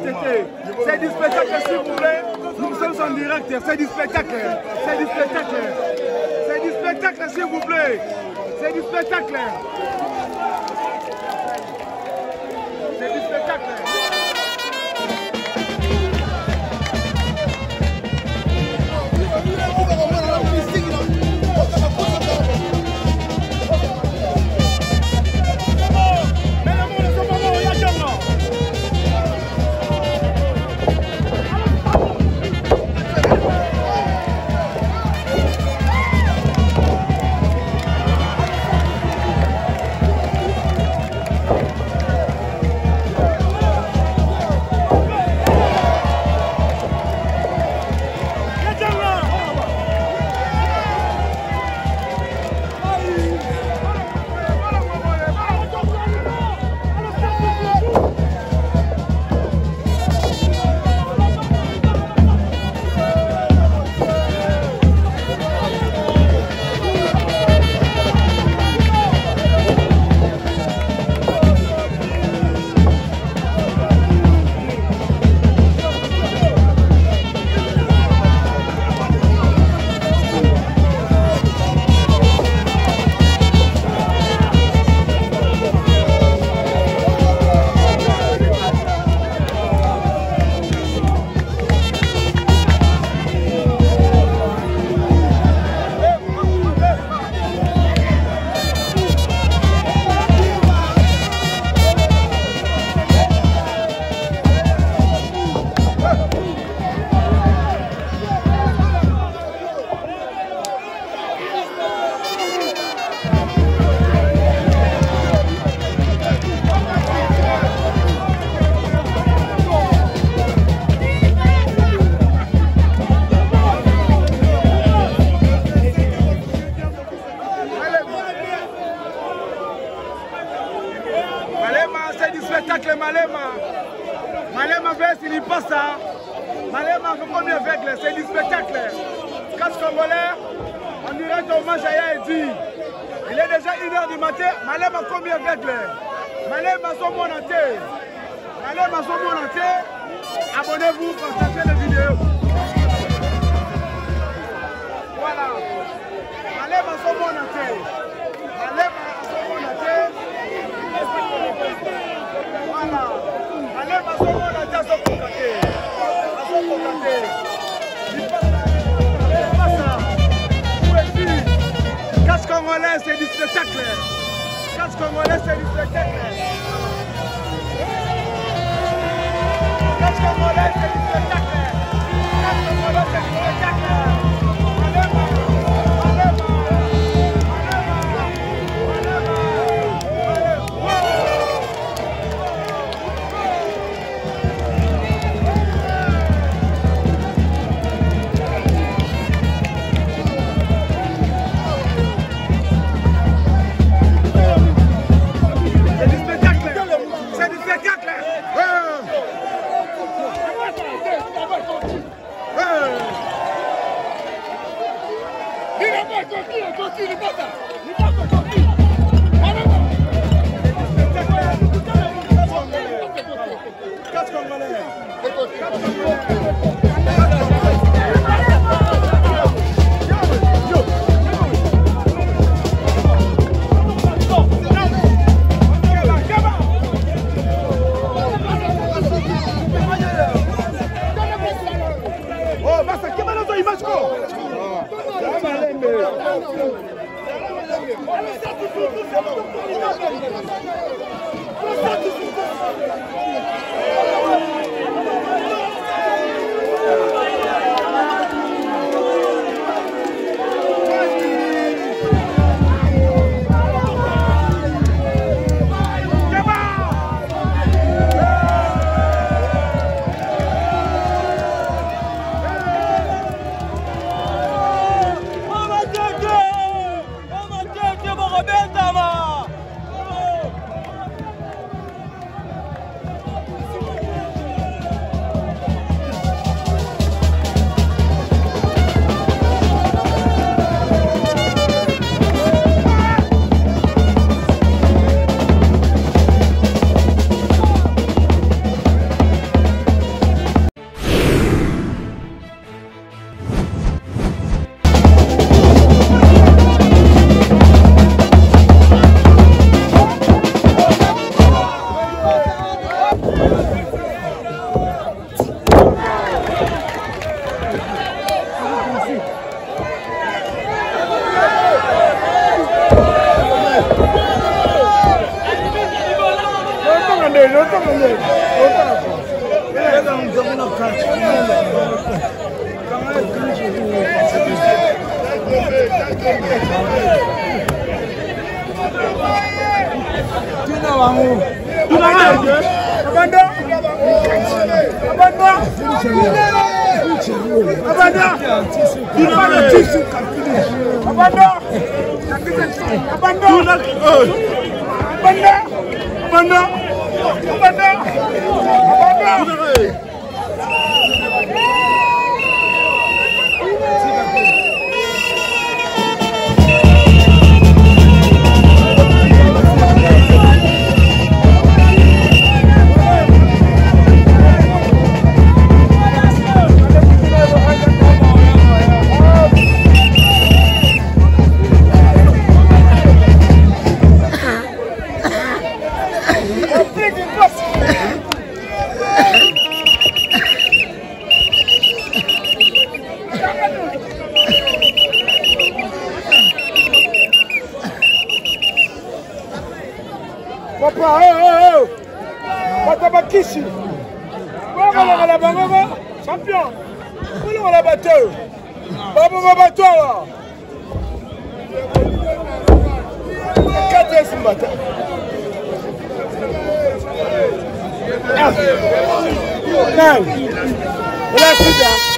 Tété. C'est du spectacle, s'il vous plaît. Nous sommes en direct. C'est du spectacle. C'est du spectacle. C'est du spectacle, s'il vous plaît. C'est du spectacle. C'est du spectacle. Malema vs il passe ça. Malema fait combien avec c'est du spectacle. Casse congolais, on dirait hommage à Yaedi. Il est déjà 1h du matin. Malema combien avec Malema son bon athée. Malema son bon athée. Abonnez-vous, partagez la vidéo. Voilà. Malema son bon athée. Malema son bon athée. Voilà. Malema son bon athée à son contacté. À son contacté. Il passe ça. Où est-il? Casse congolais, c'est du spectacle. Casse congolais, c'est du spectacle. Casse congolais, c'est du spectacle. Casse congolais, c'est du spectacle. Malema, Malema, Kishi. Voilà la champion. Voilà la bateau. Baba bateau. Quatre matin. Non. La sida.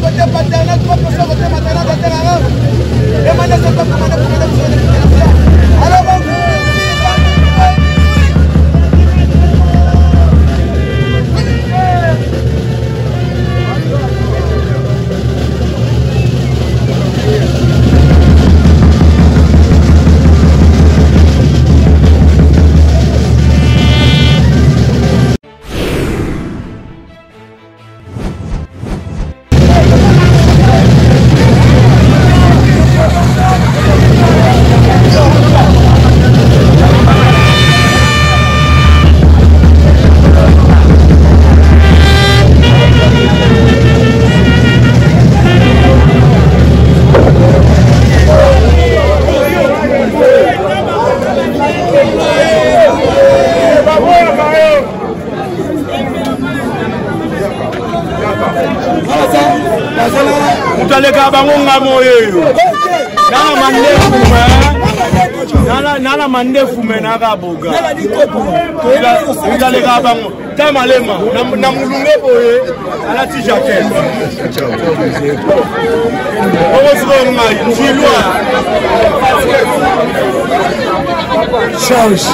côté paternel, 3% côté maternel de terre arabe. Et maintenant, c'est pas pour alors, nana mandefu menaka boga ila leka bango tamalema na mulunge boye ala ti jacket owo siko ngai njilwa change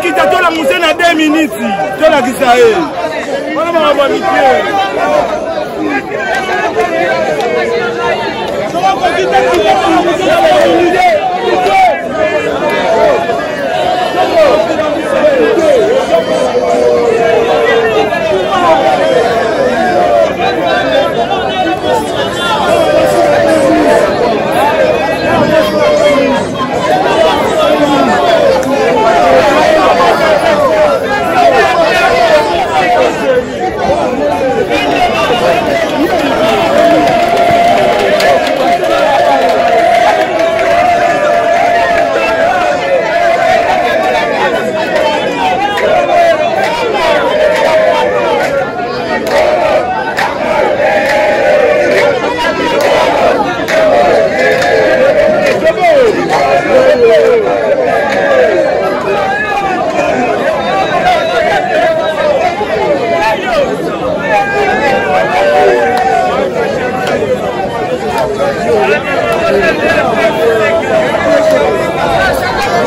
kita tola musena 2 minutes tola kisae wana mama mikie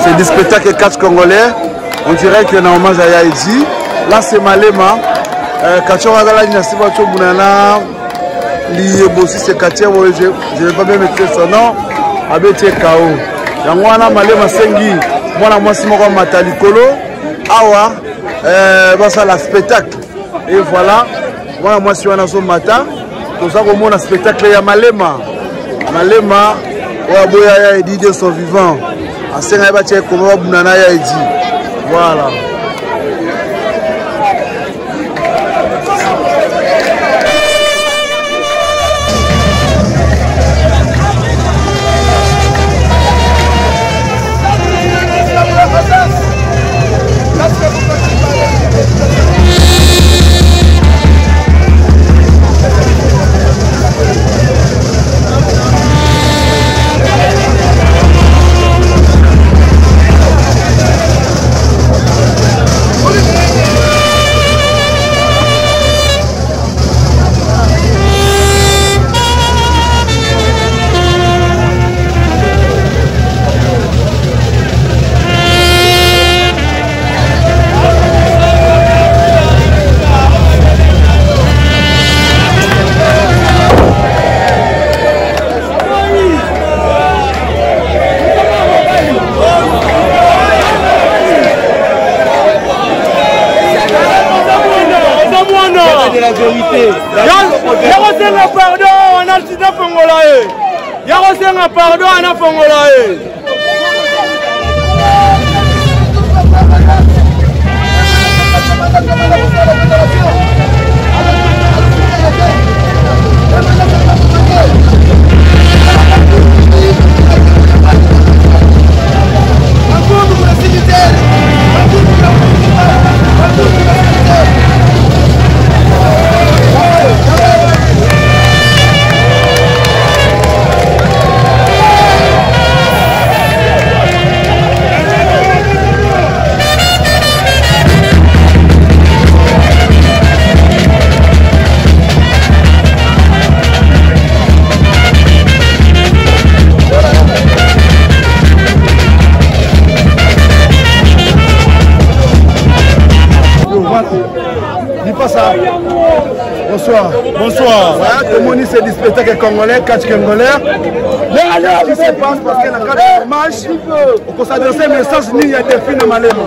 C'est du spectacle catch congolais. On dirait qu'il y a un hommage à Yaïdi. Là, c'est Malema. Kachoragala Nasiba Chobunana. Liebosi, c'est Katia. Je ne vais pas bien mettre son nom. Abete Kao. Yangwana Malema Sengi. Moi, moi, c'est moi, Matalikolo. Awa. Ça, la spectacle. Et voilà. Moi, moi, c'est un matin. Tout ça, comme on a spectacle, il y a Malema. Malema. Oaboya Yaïdi de son vivant. Voilà. de la vérité. Yarosenga pardon, on a le sida Fongolae. Yarosenga pardon, on a Fongolae. Bonsoir. Bonsoir. Voilà, tout le monde c'est du spectacle congolais, catch congolais. Ce qui se passe parce que dans le cadre de match, on s'adresse un message il y a des filles de Malema.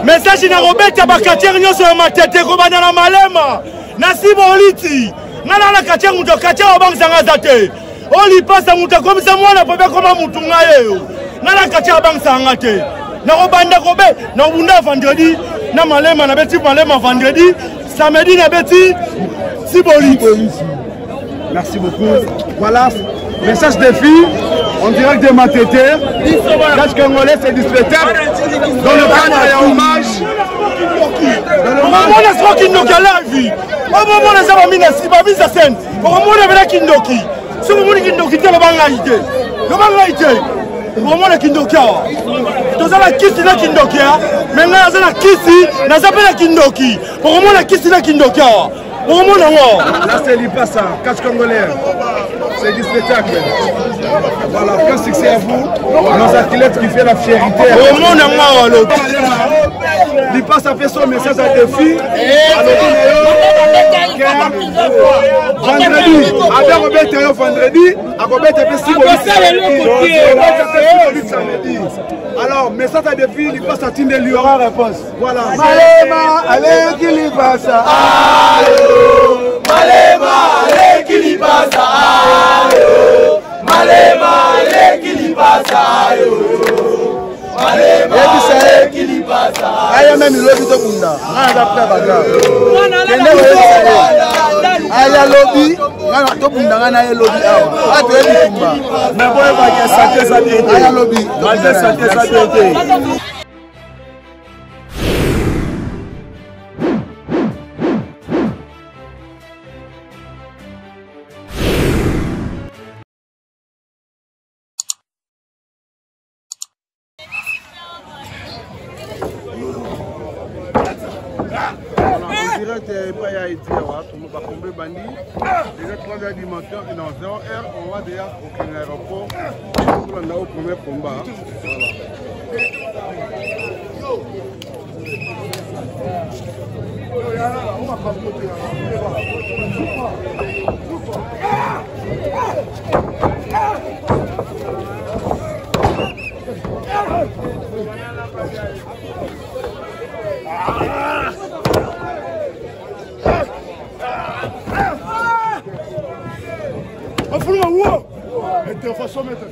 Message na Robert Bakatier nyonso ya matete ko bana na Malema. Nasibo oliti. Ngala na Katier muto Katier obangisa ngazate. Oli pasa muto komisa mwana pobe koma mutu ngaye. Ngala Katier obangisa ngate. Na robanda kobe na bunda vendredi na Malema na beti Malema vendredi. Samedi na beti Siboli. Merci beaucoup. Voilà, message des filles. On dirait que des matétés. Catch congolais, c'est du spectacle. Dans le cadre, il y a hommage. Dans le moment, on a Kindoki à la vie. Au moment où on a mis la scène, au moment où on a Kindoki. Si vous voulez Kindoki, c'est le bangaïté. Le bangaïté. Au moment où Kindoki. Tous la kisi na Kindoki. Mais là, on a kisi, on a la Kindoki. Au moment où on a kisi na Kindoki. Au moment où là, c'est l'Ipasa, catch congolais. C'est du spectacle. Voilà, quel succès à vous. Nos athlètes qui font la fierté. Au moment où l'Ipasa fait son message à des filles. Vendredi, avec Robert Théo vendredi, à Robert Théo samedi. Alors, message à des filles, l'Ipasa Tinde lui aura réponse. Voilà. Malema, allez, qu'il y passe. Malema, allez, qu'il y passe. Malema, allez, qu'il y passe. Malema, allez, qu'il y passe. Aya même lobby to bunda. Aya après bagarre. Aya lobby, ngana to bunda ngana aya lobby awa. Ate ebitumba. Mais boy ba ke santé ça bien. Aya lobby. Ba ke santé ça bien. Déjà 3h du matin et dans 0h, on va déjà au aéroport pour aller au premier combat. De façon mettre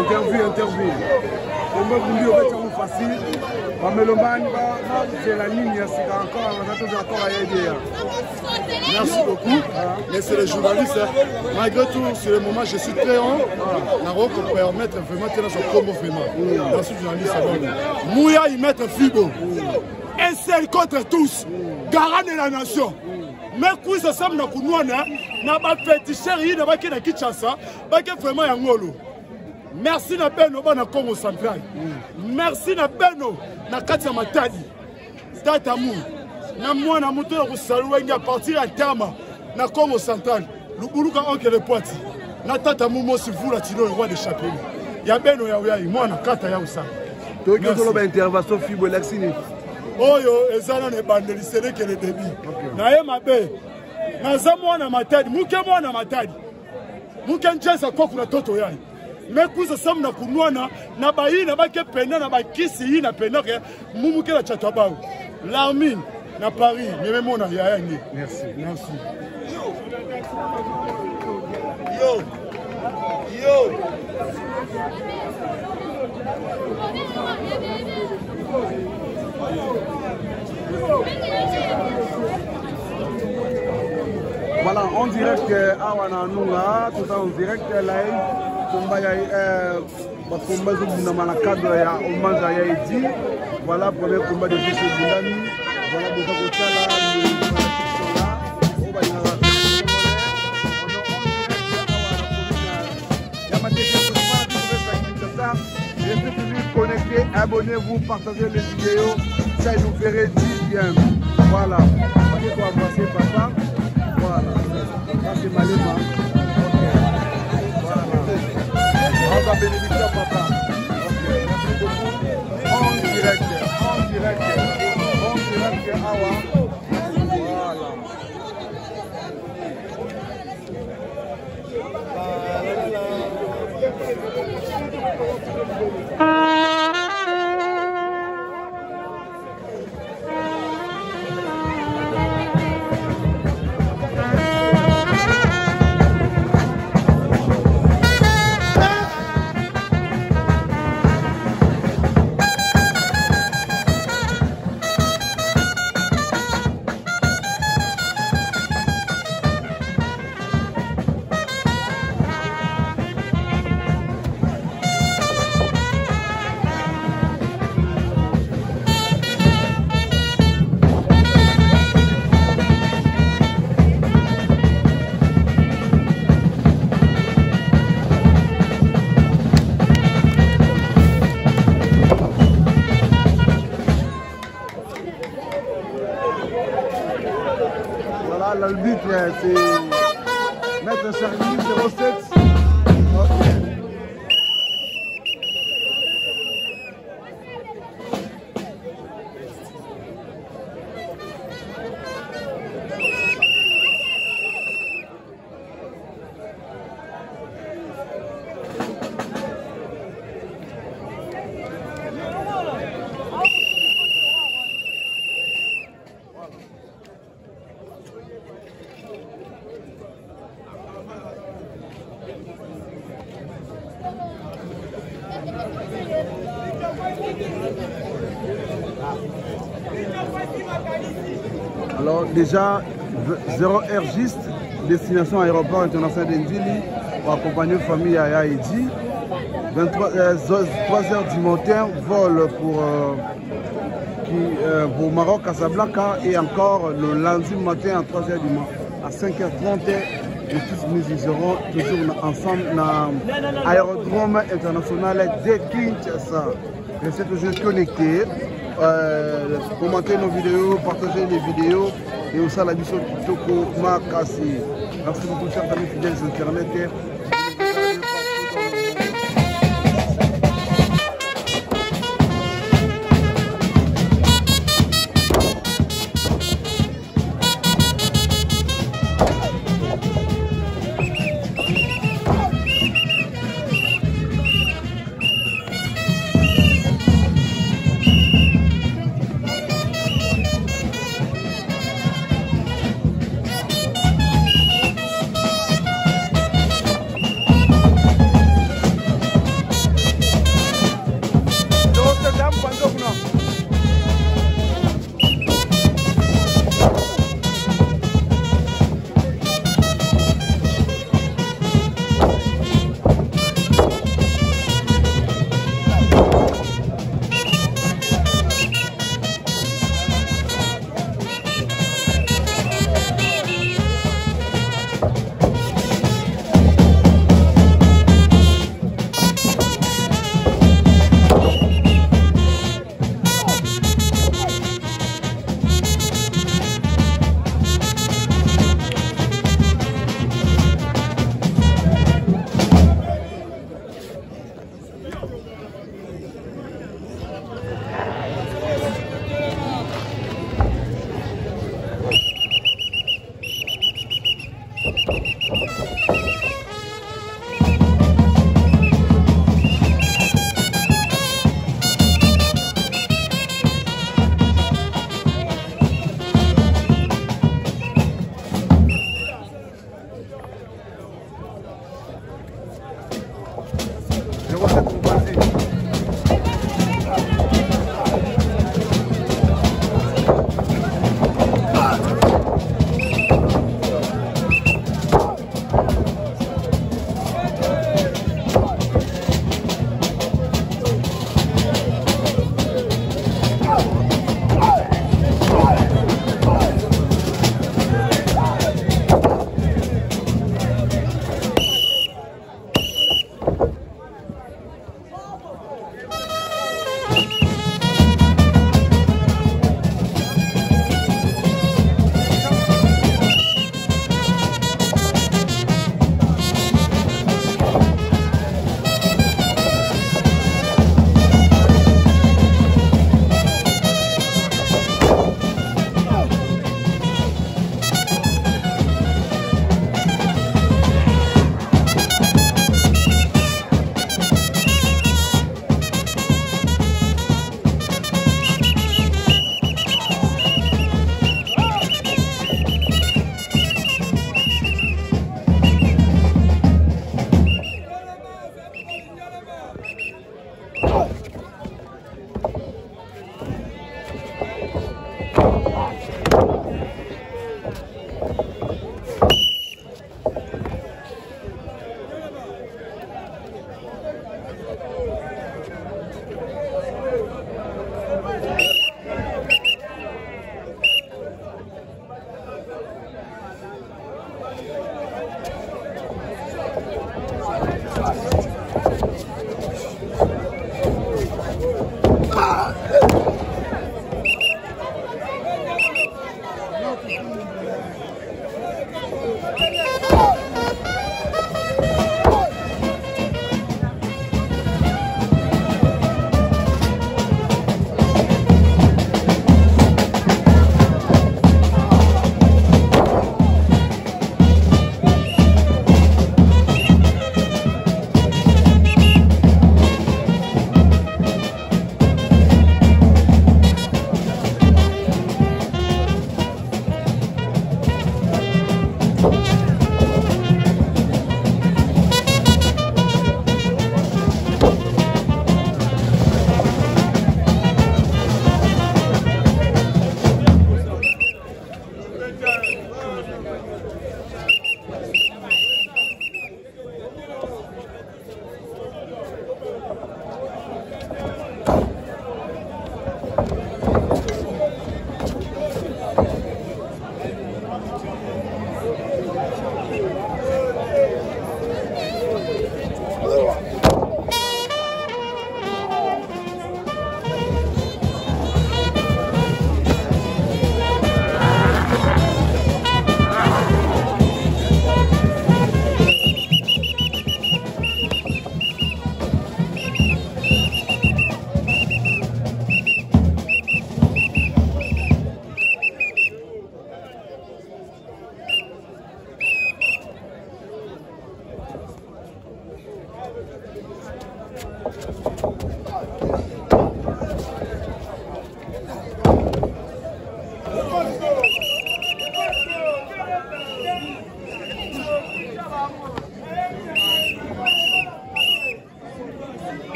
Interview. On va vous dire que c'est facile. C'est la ligne, c'est encore à aider. Merci beaucoup. Mais c'est les journalistes. Malgré tout, sur le moment, je suis très honte. Pour permettre vraiment de faire son combo vraiment. Merci journaliste. Mouya, il met un fibo. Un seul contre tous. Garant de la nation. Mais quand ça semble na kunwana na ba féticheur na ba ki na Kinshasa ba ke vraiment ya ngolo. Merci na beno ba na Congo central. Merci na beno na kati ya Matadi. Tata mu na mwana muto na kusaluwa ngi a partir ya Tama na Congo central. Lubuluka onke le poiti. Na tata mu mosi vula tilo roi de chapelle. Ya beno ya uya mwana kata ya usa. To ki to ba intervention fibo laxini. Oyo ezana ne bandeli sere ke le débit. Na ye mabe. Na zamwana Matadi, muke mwana Matadi. Muke njeza kwa kuna toto yani. Mekuza samu na kunwana na baina bake pena na bakisi yi na pena ke mumuke la chatabao. L'armine na Paris, meme mona ya yani. Merci. Merci. Yo. Yo. Voilà, en direct à Wananunga, tout en direct live. Combat dans le cadre de hommage à Yaïdi. Voilà, premier combat de Jesse Boulani. Voilà, déjà que ça là, restez toujours connectés, abonnez-vous, partagez les vidéos, ça nous ferait du bien. Voilà, on va avancer papa. Voilà, ça c'est Malema. Voilà, on va bénéficier papa. Ok, merci beaucoup. En direct, Awa. Voilà. L'arbitre, c'est Maître Charlie 07. Alors déjà, 0 Airgiste, destination aéroport international d'Indili, pour accompagner une famille à Haïti. 3h du matin, vol pour Maroc, Casablanca, et encore le lundi matin à 3h du matin, à 5h30. Et tous nous serons toujours ensemble dans l'aérodrome international de Kinshasa. Restez toujours connectés. Commentez nos vidéos, partagez les vidéos et aussi la mission Kitoko Makasi. Merci beaucoup chers amis fidèles internet.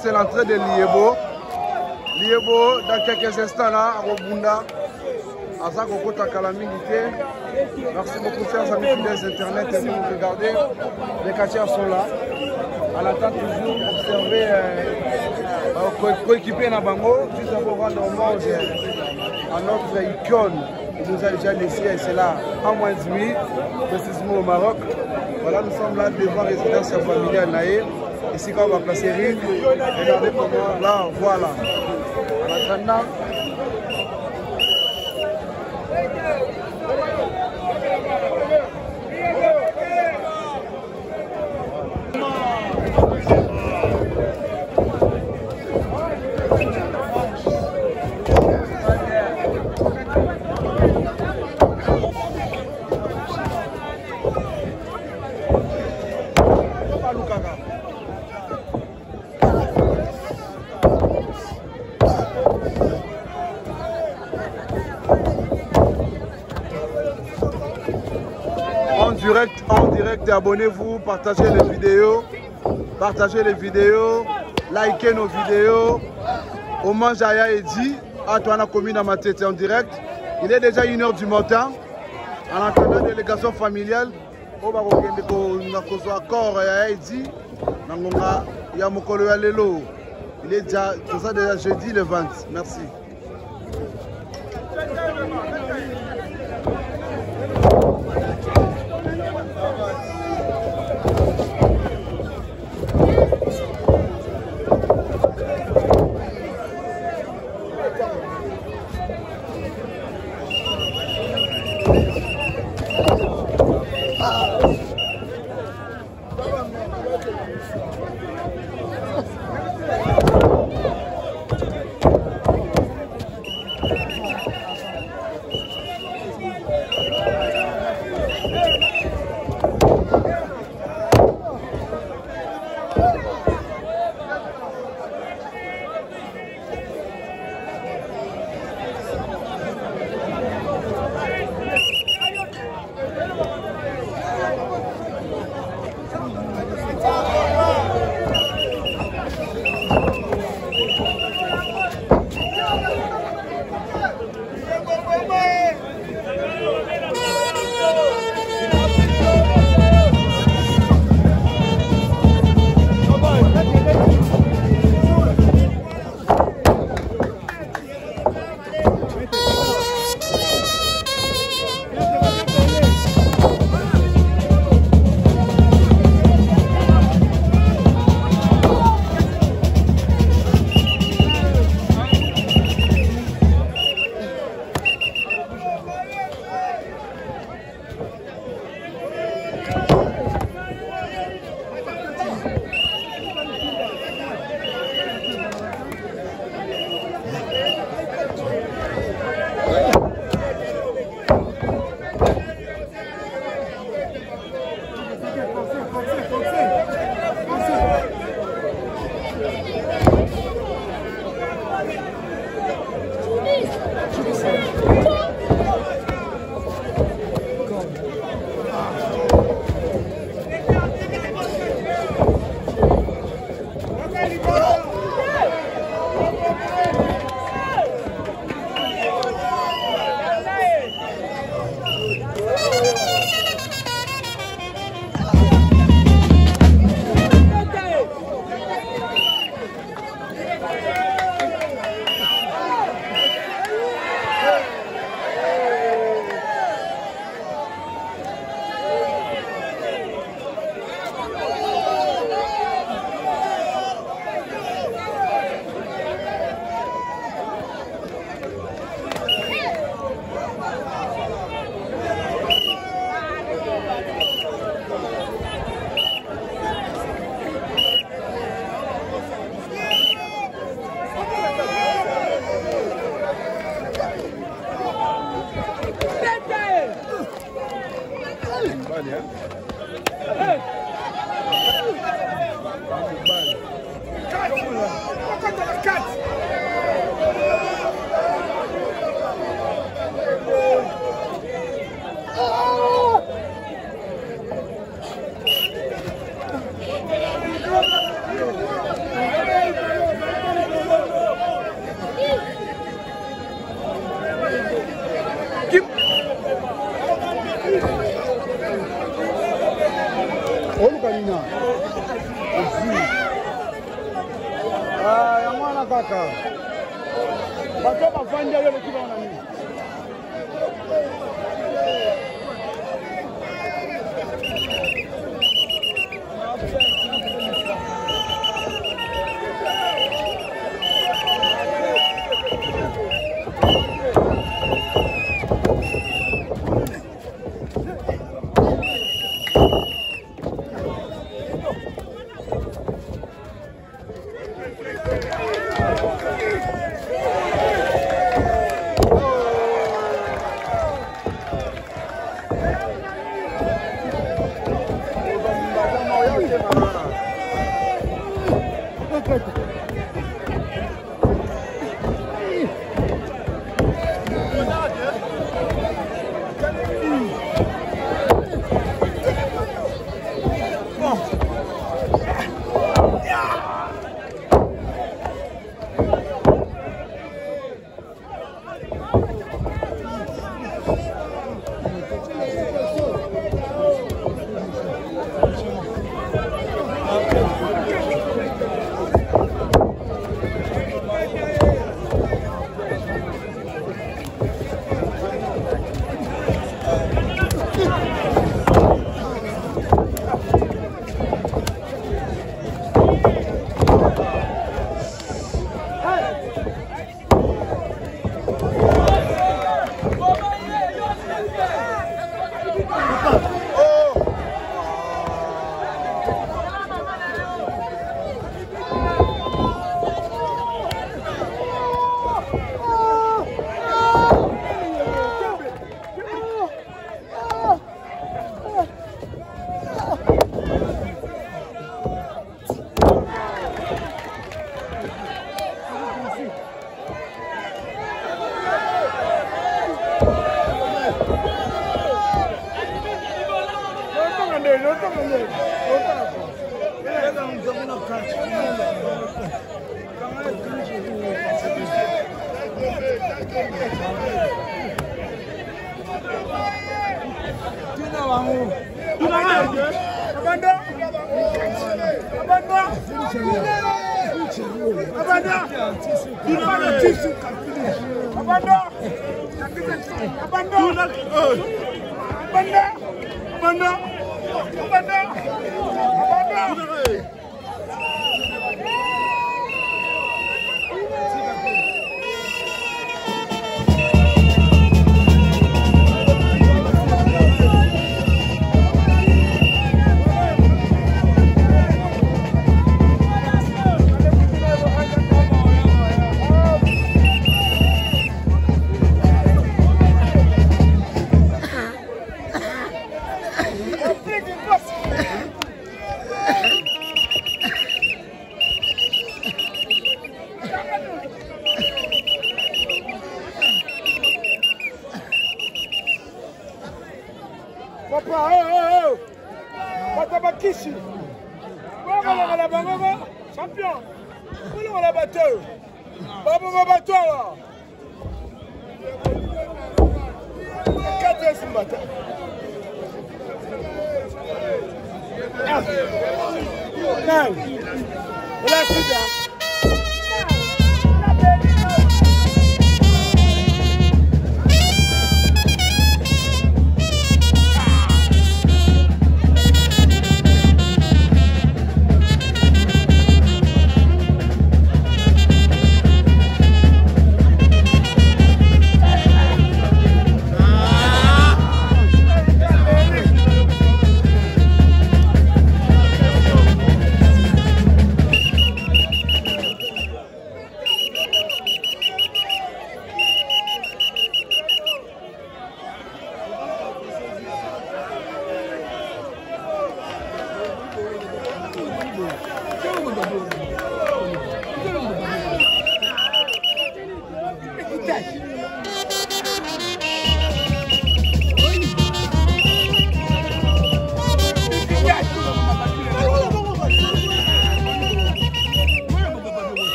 C'est l'entrée de Liebo. Liebo, dans quelques instants là, à Robunda, à Zakokota Kalamingité. Merci beaucoup, chers amis fidèles Internet, et vous regardez. Les quartiers sont là. À l'attente, toujours observer, coéquipier Nabango, juste pour rendre hommage à notre icône. Il nous a déjà laissé, et c'est là, en moins de nuit, précisément au Maroc. Voilà, nous sommes là devant la résidence familiale Naïe. Ici, quand on va placer Rick, regardez comment, là, voilà. Maintenant, direct, abonnez-vous, partagez les vidéos, likez nos vidéos. Hommage à Yaedi, à Toana Commune à Matete en direct. Il est déjà 1h du matin. En attendant la délégation familiale, on va accord à Yaedi. Il est déjà, tout ça déjà jeudi le 20. Merci.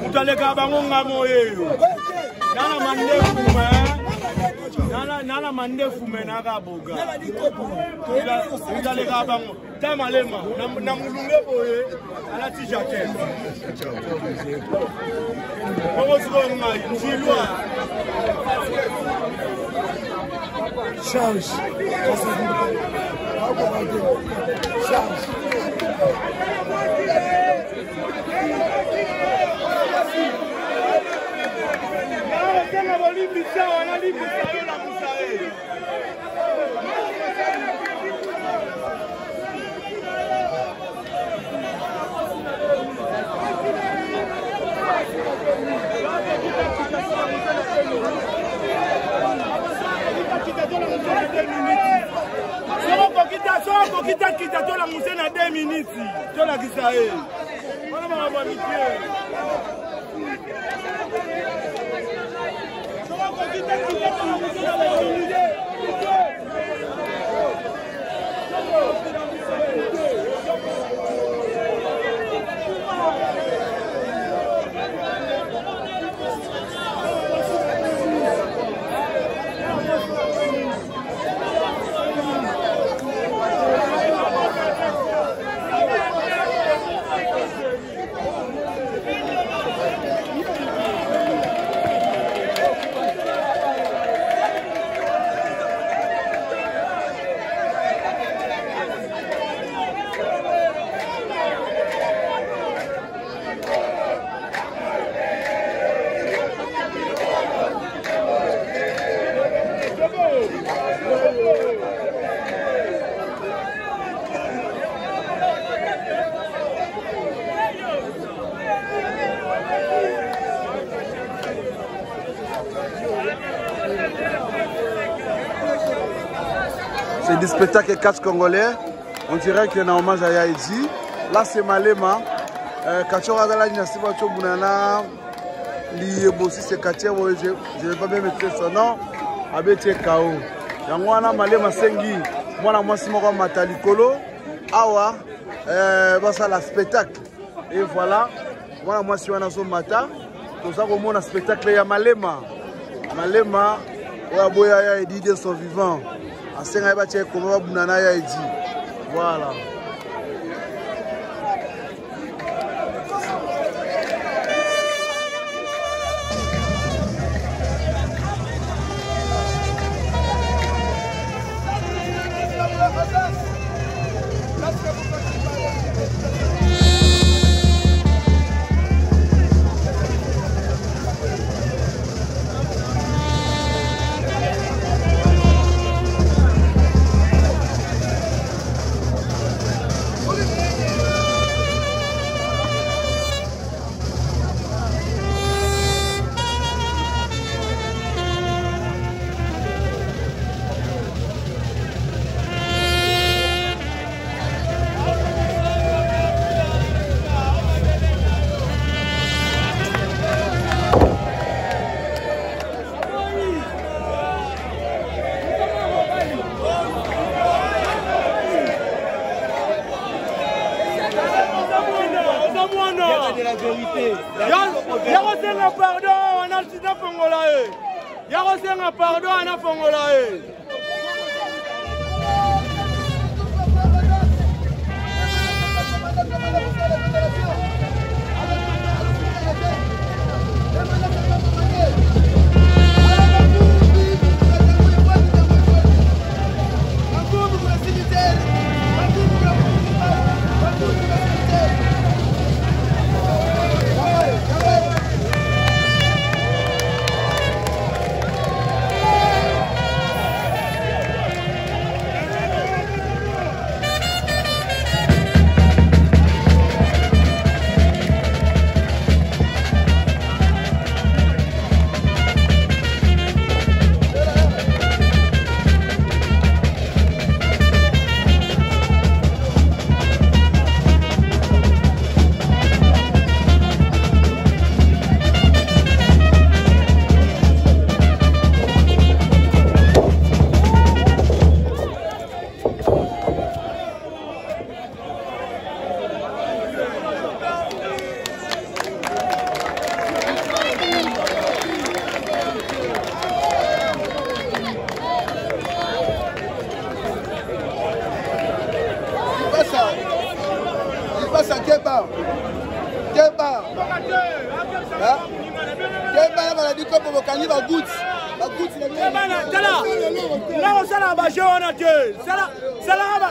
Mutaleka bango ngamo yeyo. Nana mandefu menaka boga. Mutaleka bango. Tamalema na mulunge boye alati jacket. Bongo siko ngai njilwa. Charge. Charge. Kita tola musena 2 minutes. Tola kisae. Wana mama mikie. C'est du spectacle catch congolais. On dirait qu'il y a un hommage à Yaïdi. Là, c'est Malema. Kachora Galani Nasiba Chobunana. Liebosi, c'est Katia. Je ne vais pas bien mettre son nom. Abete Kao. Yangwana Malema Sengi. Moi, moi, c'est mon Matalikolo. Awa. Ça, la spectacle. Et voilà. Moi, moi, c'est un mata. Tout ça, comme un spectacle, il y a Malema. Malema. Oyaboya Yaïdi de son vivant. Voilà. Yakosenga pardon, on a le sida Fongolae. Yakosenga pardon, on a Fongolae.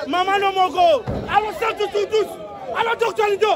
Maman no moko. Allons ça tous. Allons docteur Lido.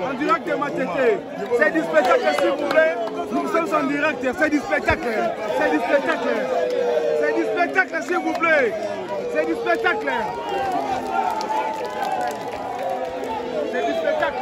En direct de Matete. C'est du spectacle, s'il vous plaît. Nous sommes en direct. C'est du spectacle. C'est du spectacle. C'est du spectacle, s'il vous plaît. C'est du spectacle. C'est du spectacle.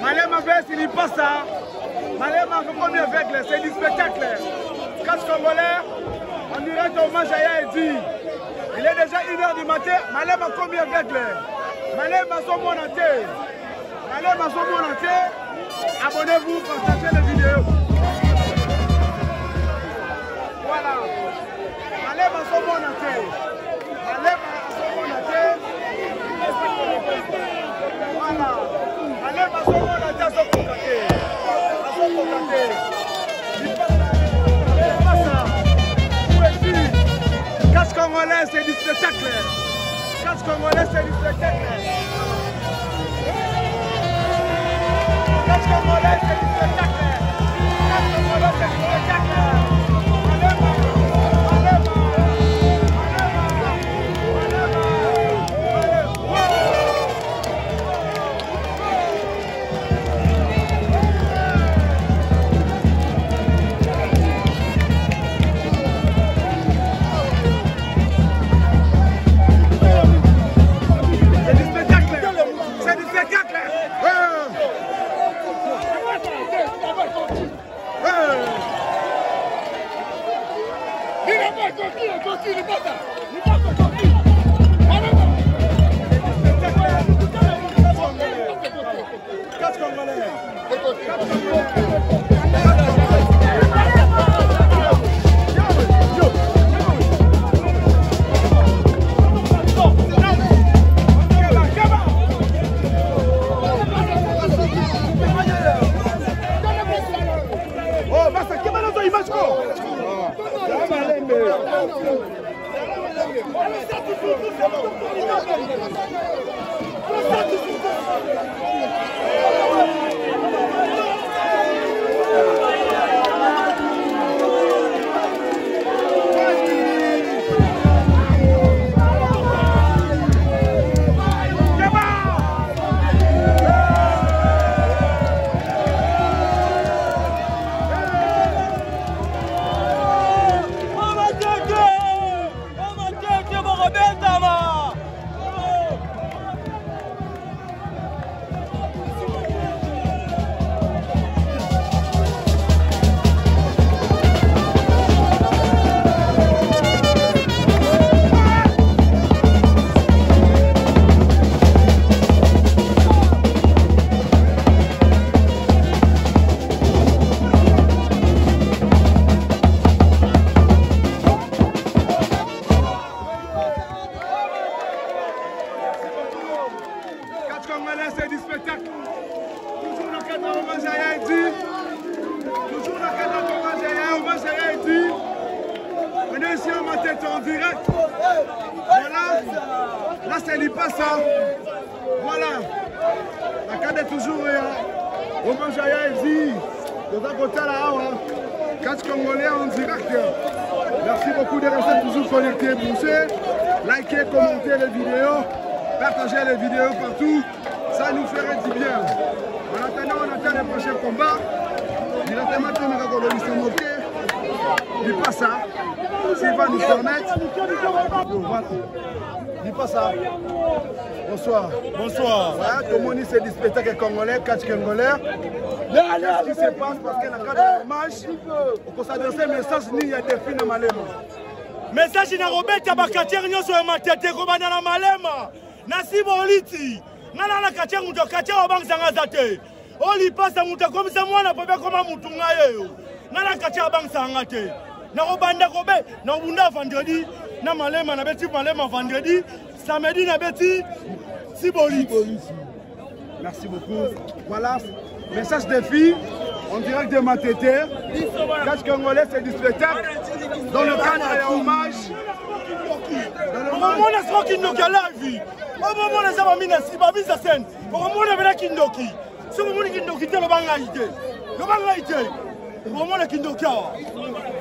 Malema vs il passe ça. Malema, faut qu'on y avec, c'est du spectacle. Casse congolais, On dirait hommage à Yaedi. Il est déjà 1h du matin. Malema combien avec l'air? Malema son bon entier. Malema son bon entier. Abonnez-vous, partagez la vidéo. Voilà. Malema son bon entier. Malema son bon entier. Voilà. Malema son bon entier. Son contacté. Son contacté. Catch Congolais, c'est du spectacle. Catch Congolais, c'est du spectacle. Catch Congolais, c'est du spectacle. Catch Congolais, c'est du spectacle. Merci beaucoup de rester toujours connectés, poussez, likez, commentez les vidéos, partagez les vidéos partout, ça nous ferait du bien. En attendant, on attend les prochains combats. Directement, il passe ça, s'il va nous permettre. Voilà. Il passe ça. Bonsoir. Bonsoir. Voilà, tout le monde c'est du spectacle congolais, catch congolais. Qu'est-ce qui se passe parce que dans le cadre de match, on peut s'adresser un message ni il y a des filles dans Malema. Message na Robert Tabakatier nyoso ya matete ko bana na Malema. Nasibo oliti. Ngala na katia muto katia obangzanga zate. Oli pasa muto komisa mwana pobe koma mutu ngayo. Ngala katia obangzanga te. Na robanda kobe na bunda vendredi na Malema na beti Malema vendredi, samedi na beti Siboliti. Merci beaucoup. Voilà, message des filles, en direct de Matete. Catch Congolais, c'est du spectacle. Dans le cadre de hommage. Au moment où on a Kindoki à la vie, au moment où on a mis la scène, au moment où on a Kindoki, ce moment où Kindoki était le bangaïté. Le bangaïté. Au moment où Kindoki a.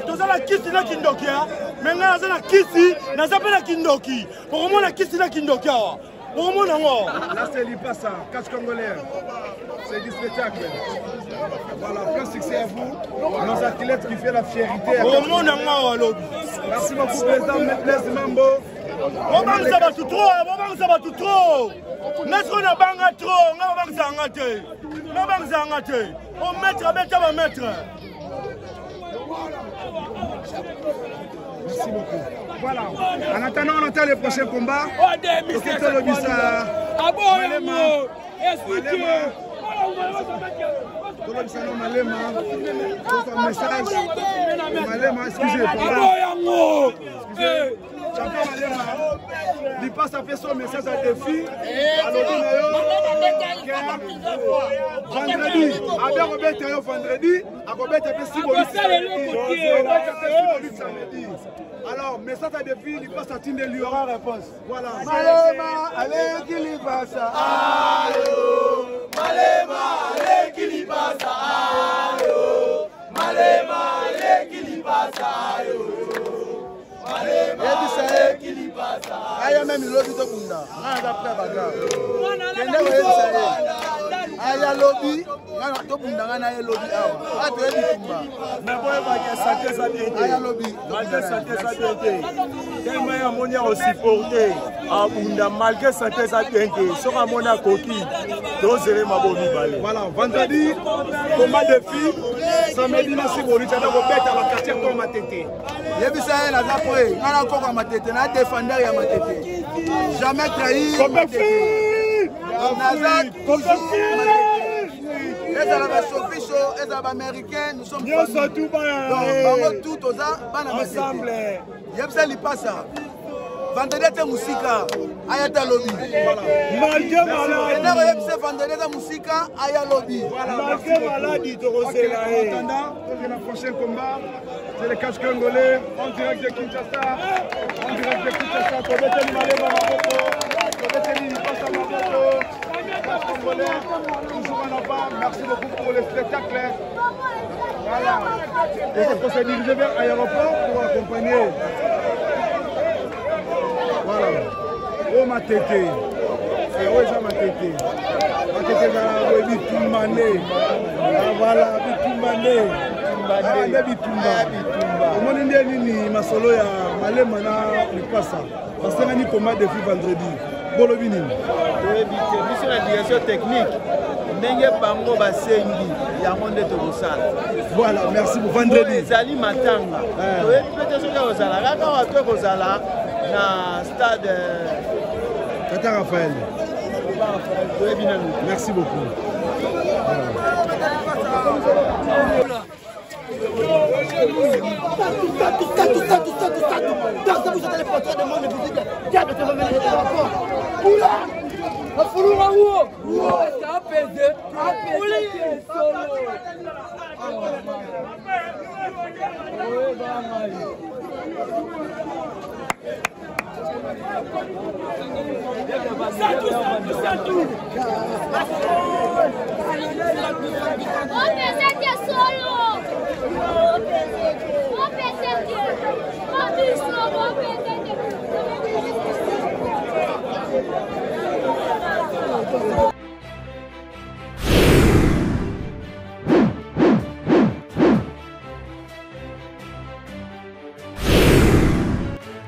Dans la kisi na Kindoki a. Maintenant, dans la kisi, dans la Kindoki. Au moment où on a kisi na Kindoki a. Au moment où là, c'est l'Ipasa, catch Congolais. C'est du spectacle. Voilà, plein succès à vous. Nos athlètes qui font la fierté. Au moment où merci beaucoup, président Metles Mambo. On va ça va tout trop, on va ça va tout trop. N'est-ce qu'on a banga trop, on va s'engager. On va s'engager. On mettra, on va mettre. Merci beaucoup. Voilà. En attendant, on entend les prochains combats. Il passe à faire son message à défi. Vendredi, avec Robert Théo vendredi, à Robert Théo samedi. Alors, message à défi, il passe à Tinde lui aura réponse. Voilà. Malema, allez, qui lui passe. Ayo. Malema, allez, qui lui passe. Ayo. Malema, allez, qui lui passe. Ayo. Malema, allez, qui lui passe. Ayo, même il lobby de Bunda. Après, bagarre. Aya lobby, to Bunda na lobby awa. Atre bitumba. Mais boy ba ke santé ça bien. Aya lobby. Malgré santé ça bien. Tellement ya monia aussi porter à Bunda malgré santé ça bien. Sera mona coquille. Dozere mabomi balé. Voilà, vendredi combat de filles, samedi na siboli tana ko beta ba quartier to matete. Yebisa la za poe, ngana ko ko matete na défendre ya matete. Jamais trahi. Combat fille. Nazat, et à la Sofiso, et à l'américain, nous sommes tous ensemble. Yebsa li passa. Vendredi te musika, ayata lobby. Malgré maladie. Yebsa vendredi te musika, aya lobby. Malgré maladie, tu recèles là. En attendant, le prochain combat, c'est le casque congolais, en direct de Kinshasa. En direct de Kinshasa, pour mettre le malais dans ma photo. Toujours en avant, merci beaucoup pour le spectacle. Voilà. Et on s'est dirigé vers l'aéroport pour accompagner. Voilà. Oh ma tété. Et où est ma tété? Ma tété va bitumbané. Voilà, bitumbané. Bitumbané. Bitumba. Au monde ni masolo ya malema na lipasa. Parce que ni combat depuis vendredi. Bolobini. Sur la direction technique, ndenge bango basengi yango nde tokosala. Voilà, merci pour vendredi. Ezali matanga. Toyebi pete soki kozala kaka wato kozala na stade Tata Raphaël. Toyebi nanu. Merci beaucoup. Solo!